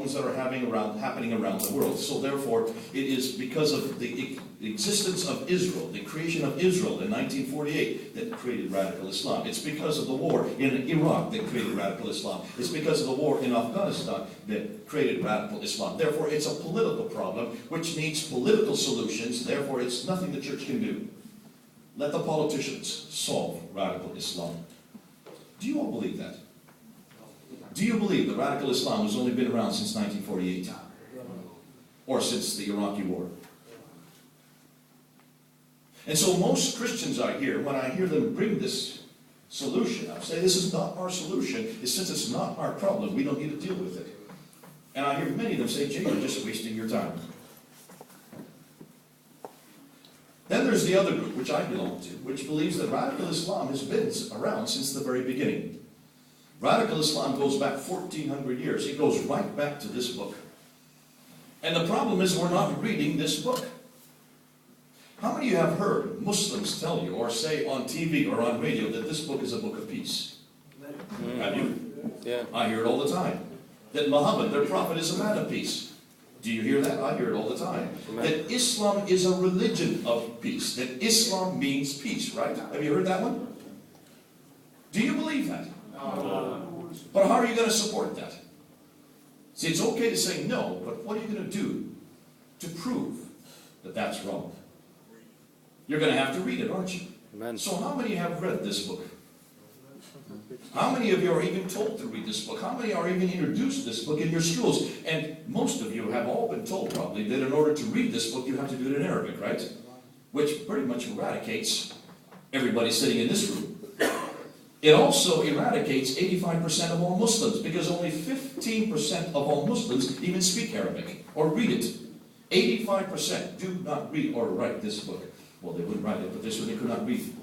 problems that are happening around the world. So therefore, it is because of the existence of Israel, the creation of Israel in 1948 that created radical Islam. It's because of the war in Iraq that created radical Islam. It's because of the war in Afghanistan that created radical Islam. Therefore, it's a political problem which needs political solutions. Therefore, it's nothing the church can do. Let the politicians solve radical Islam. Do you all believe that? Do you believe that radical Islam has only been around since 1948? Or since the Iraqi war? And so most Christians I hear, when I hear them bring this solution, I say this is not our solution. Since it's not our problem, we don't need to deal with it. And I hear many of them say, Jay, you're just wasting your time. Then there's the other group, which I belong to, which believes that radical Islam has been around since the very beginning. Radical Islam goes back 1,400 years. It goes right back to this book. And the problem is we're not reading this book. How many of you have heard Muslims tell you or say on TV or on radio that this book is a book of peace? Have you? Yeah. I hear it all the time. That Muhammad, their prophet, is a man of peace. Do you hear that? I hear it all the time. That Islam is a religion of peace. That Islam means peace, right? Have you heard that one? Do you believe that? No. But how are you going to support that? See, it's okay to say no, but what are you going to do to prove that that's wrong? You're going to have to read it, aren't you? Amen. So how many have read this book? How many of you are even told to read this book? How many are even introduced to this book in your schools? And most of you have all been told probably that in order to read this book you have to do it in Arabic, right? Which pretty much eradicates everybody sitting in this room. It also eradicates 85% of all Muslims, because only 15% of all Muslims even speak Arabic or read it. 85% do not read or write this book. Well, they would write it, but this one they could not read.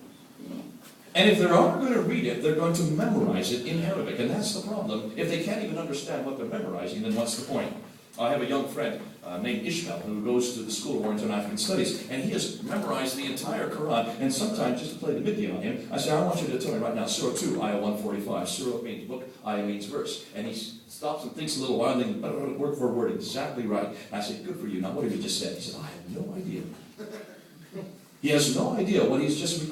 And if they are going to read it, they're going to memorize it in Arabic. And that's the problem. If they can't even understand what they're memorizing, then what's the point? I have a young friend named Ishmael who goes to the School of Oriental and African Studies, and he has memorized the entire Quran. And sometimes, just to play the Mickey on him, I say, I want you to tell me right now, Surah 2, Ayah 145. Surah means book, Ayah means verse. And he stops and thinks a little while, and then word for word, exactly right. And I say, good for you. Now, what have you just said? He said, I have no idea. He has no idea what he's just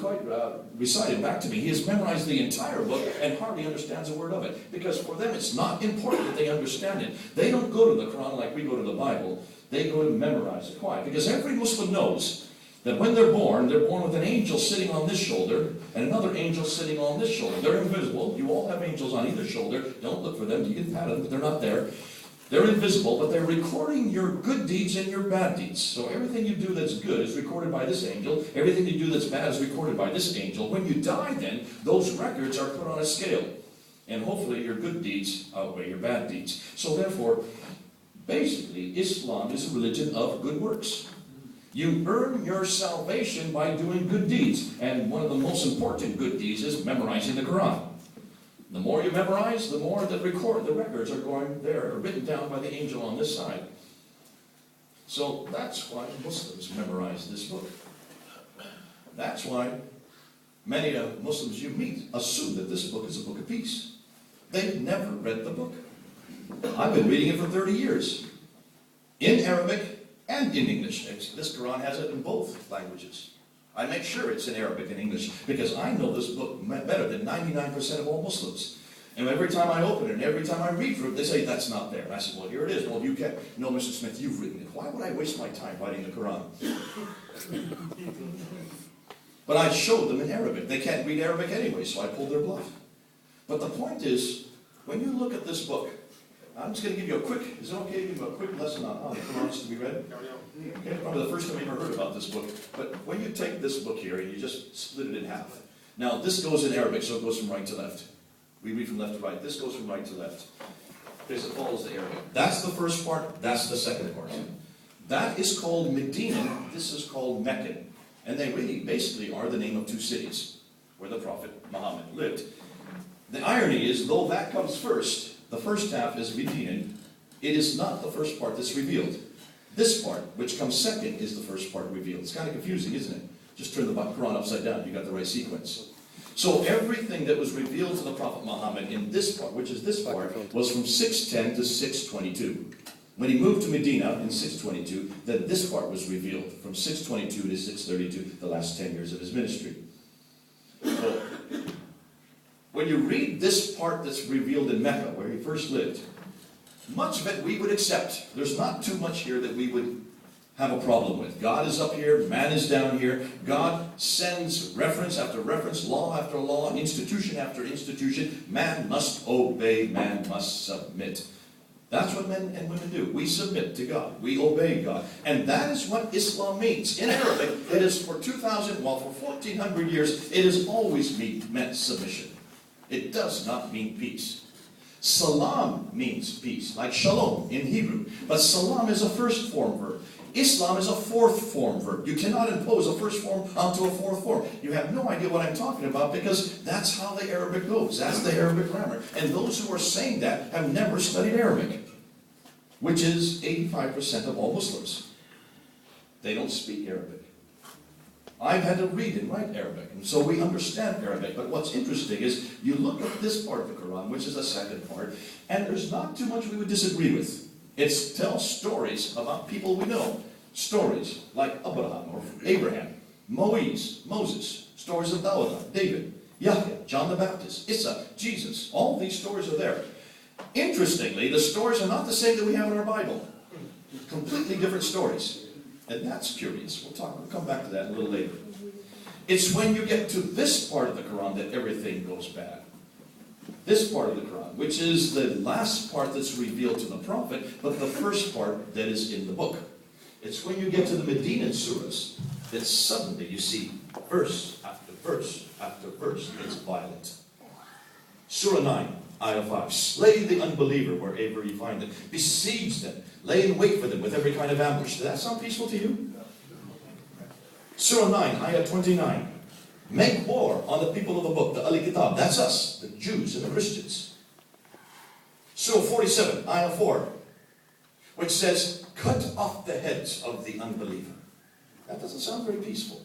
recited back to me. He has memorized the entire book and hardly understands a word of it. Because for them, it's not important that they understand it. They don't go to the Quran like we go to the Bible. They go to memorize it. Why? Because every Muslim knows that when they're born with an angel sitting on this shoulder and another angel sitting on this shoulder. They're invisible. You all have angels on either shoulder. Don't look for them. You can pat them, but they're not there. They're invisible, but they're recording your good deeds and your bad deeds. So everything you do that's good is recorded by this angel. Everything you do that's bad is recorded by this angel. When you die then, those records are put on a scale. And hopefully your good deeds outweigh your bad deeds. So therefore, basically, Islam is a religion of good works. You earn your salvation by doing good deeds. And one of the most important good deeds is memorizing the Quran. The more you memorize, the more that the records are going there, written down by the angel on this side. So that's why Muslims memorize this book. That's why many Muslims you meet assume that this book is a book of peace. They've never read the book. I've been reading it for 30 years. In Arabic and in English. This Quran has it in both languages. I make sure it's in Arabic and English because I know this book better than 99% of all Muslims. And every time I open it and every time I read through it, they say, that's not there. And I said, well, here it is. Well, you can't. No, Mr. Smith, you've written it. Why would I waste my time writing the Quran? But I showed them in Arabic. They can't read Arabic anyway, so I pulled their bluff. But the point is, when you look at this book, I'm just going to give you a quick, is it okay to give you a quick lesson on how the Quran is to be read? Okay, probably the first time you ever heard about this book. But when you take this book here and you just split it in half. Now, this goes in Arabic, so it goes from right to left. We read from left to right. This goes from right to left. Because it follows the Arabic. That's the first part. That's the second part. That is called Medina. This is called Mecca. And they really basically are the name of two cities where the Prophet Muhammad lived. The irony is, though that comes first, the first half is Medina. It is not the first part that's revealed. This part, which comes second, is the first part revealed. It's kind of confusing, isn't it? Just turn the Quran upside down. You got the right sequence. So everything that was revealed to the Prophet Muhammad in this part, which is this part, was from 610 to 622. When he moved to Medina in 622, then this part was revealed from 622 to 632, the last 10 years of his ministry. So, when you read this part that's revealed in Mecca, where he first lived, much of it we would accept. There's not too much here that we would have a problem with. God is up here, man is down here. God sends reference after reference, law after law, institution after institution. Man must obey, man must submit. That's what men and women do. We submit to God. We obey God. And that is what Islam means. In Arabic, it is for 2,000, well, for 1,400 years, it has always meant submission. It does not mean peace. Salam means peace, like shalom in Hebrew. But salam is a first form verb. Islam is a fourth form verb. You cannot impose a first form onto a fourth form. You have no idea what I'm talking about because that's how the Arabic goes. That's the Arabic grammar. And those who are saying that have never studied Arabic, which is 85% of all Muslims. They don't speak Arabic. I've had to read and write Arabic, and so we understand Arabic. But what's interesting is you look at this part of the Quran, which is the second part, and there's not too much we would disagree with. It tells stories about people we know. Stories like Abraham, Moses, stories of Dawud, David, Yahya, John the Baptist, Isa, Jesus. All these stories are there. Interestingly, the stories are not the same that we have in our Bible. Completely different stories. And that's curious. We'll come back to that a little later. It's when you get to this part of the Quran that everything goes bad. This part of the Quran, which is the last part that's revealed to the Prophet, but the first part that is in the book. It's when you get to the Medinan surahs that suddenly you see verse after verse after verse. It's violent. Surah 9, Ayah 5. Slay the unbeliever wherever you find them. Besiege them. Lay in wait for them with every kind of ambush. Does that sound peaceful to you? Surah 9, Ayah 29. Make war on the people of the book, the Ahli Kitab. That's us, the Jews and the Christians. Surah 47, Ayah 4, which says, cut off the heads of the unbeliever. That doesn't sound very peaceful.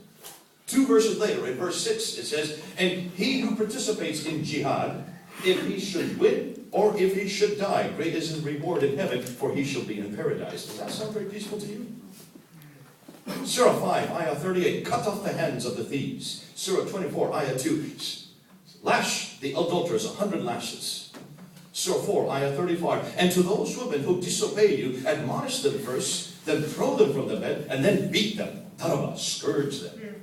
2 verses later, in verse 6, it says, and he who participates in jihad, if he should win or if he should die, great is his reward in heaven, for he shall be in paradise. Does that sound very peaceful to you? Surah 5, Ayah 38, cut off the hands of the thieves. Surah 24, Ayah 2, lash the adulterers 100 lashes. Surah 4, Ayah 35, and to those women who disobey you, admonish them first, then throw them from the bed, and then beat them. Daraba, scourge them.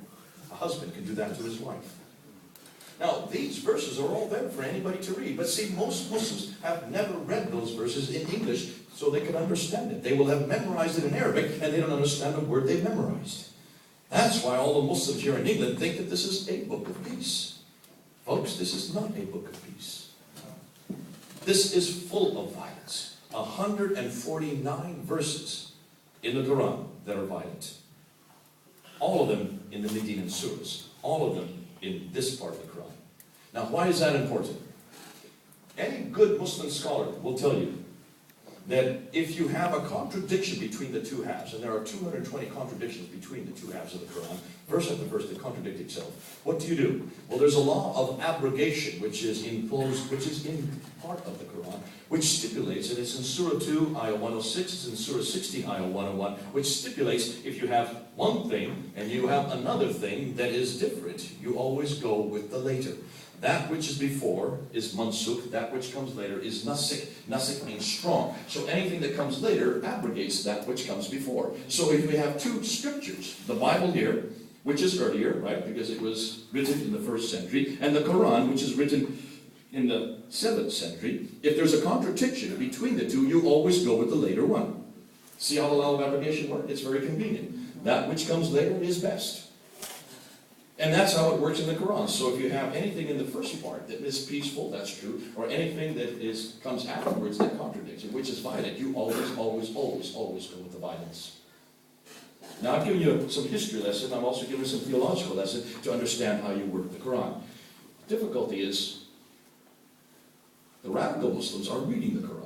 A husband can do that to his wife. Now, these verses are all there for anybody to read. But see, most Muslims have never read those verses in English so they can understand it. They will have memorized it in Arabic, and they don't understand a word they've memorized. That's why all the Muslims here in England think that this is a book of peace. Folks, this is not a book of peace. This is full of violence. 149 verses in the Quran that are violent. All of them in the Medinan surahs. All of them in this part of the Quran. Now, why is that important? Any good Muslim scholar will tell you that if you have a contradiction between the two halves, and there are 220 contradictions between the two halves of the Quran, verse after verse, they contradict itself. What do? Well, there's a law of abrogation which is imposed, which is in part of the Quran, which stipulates, and it's in Surah 2, Ayah 106, it's in Surah 16, Ayah 101, which stipulates if you have one thing and you have another thing that is different, you always go with the later. That which is before is mansukh, that which comes later is nasikh. Nasikh means strong. So anything that comes later abrogates that which comes before. So if we have two scriptures, the Bible here, which is earlier, right, because it was written in the 1st century, and the Quran, which is written in the 7th century, if there's a contradiction between the two, you always go with the later one. See how the law of abrogation works? It's very convenient. That which comes later is best. And that's how it works in the Quran. So if you have anything in the first part that is peaceful, that's true, or anything that comes afterwards that contradicts it, which is violent, you always go with the violence. Now I've given you some history lesson, I'm also giving some theological lesson to understand how you work the Quran. The difficulty is, the radical Muslims are reading the Quran.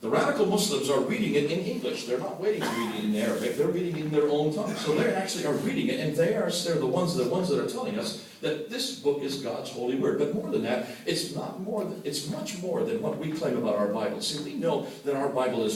The radical Muslims are reading it in English. They're not waiting to read it in Arabic. They're reading it in their own tongue. So they actually are reading it, and they're the ones that are telling us that this book is God's holy word. But more than that, it's much more than what we claim about our Bible. See, we know that our Bible is